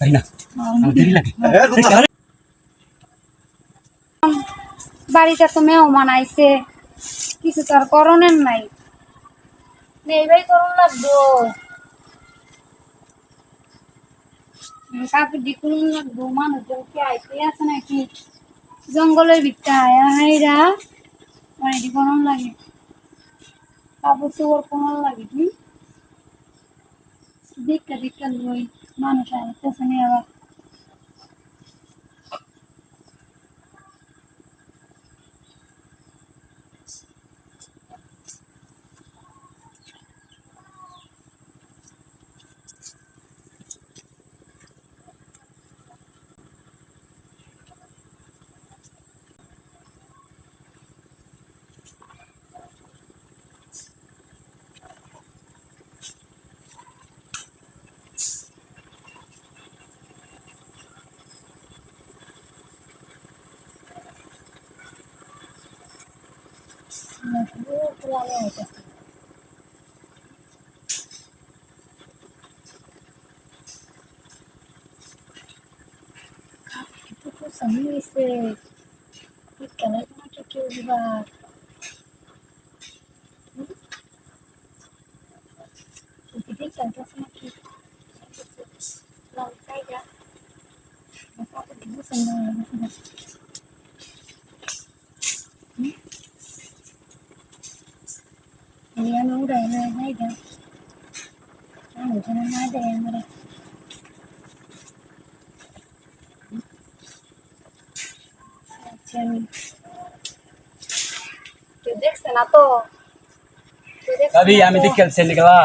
তাই না আমার দেরি লাগে বাড়িতে তো মেহমান আইছে কিছু তো আর করণের নাই নেইবাই করণ লাগবো কাপড় দিকুন লাগবো মানুষজন কি আইতে আছে নাকি জঙ্গলের ভিতরে আয়া হাইরা মানে করণ লাগে কাপড় চোপড় কোমল লাগে কি দিকটা দিকটা লই মানুষ আইতেছে না আবার Sami se ikanay na kikiuba. Hindi ka sa makik. Lang saya. Nakapag-ibusan na lang. Ayan ang uray na haiga. Ano dyan ang nada yan uray. কেউ দেখছে না তো ভাবি আমি তো খেলছি নিকলা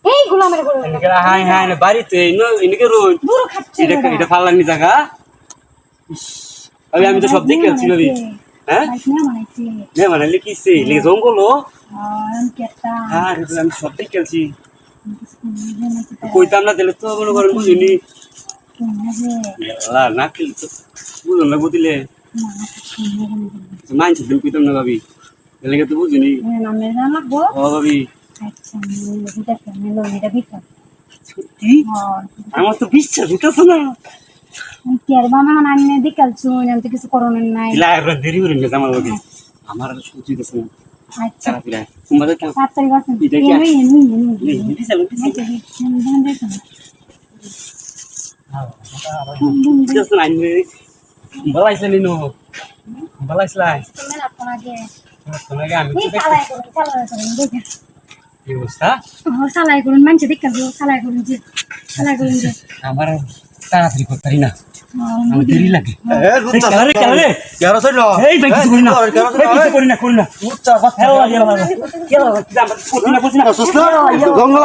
এই গোলামের গোলাম নিকলা হাই হাই না বাড়িতে ইনকে রোজ পুরো খাচ্ছে এটা ফালানি জায়গা ভাবি আমি তো সব দিক খেলছি ভাবি হ্যাঁ না মানাইছি নে মানে লিখিছি লিখে জঙ্গল আমি কেটা হ্যাঁ আমি সব দিক খেলছি কইতাম না দিলে তো মনে করেন বুঝিনি না খেলি তো বুঝুন না বুঝলে মানছি দিন কইতাম না ভাবি এলাকা তো বুঝিনি নামে জানাবো ও ভাবি আচ্ছা এটা ফ্যামিলি এটা বিছা সত্যি আমার তো বিশ্বাস হইতাছে না কি আর বাবা না আনি দেখাল শুন আমি তো কিছু করণের নাই ইলা এবার দেরি হইল না আমার ভাবি আমার আর সত্যি দিছে না আচ্ছা তারা তোমাদের কেন তাড়াতাড়ি বাসন এটা কি এমনি দিছে দিছে না আইনে বলাইছ নিনো বলাইছলাই তুমি না ফোন আগে তোমাকে আমি এই তো চালাই করুন দেখে কি অবস্থা চালাই করুন মানছে দেখাল চালাই করুন যে আমার তাড়াতাড়ি করতারি না আমার দেরি লাগে এই ভাই কিছু করি না জঙ্গল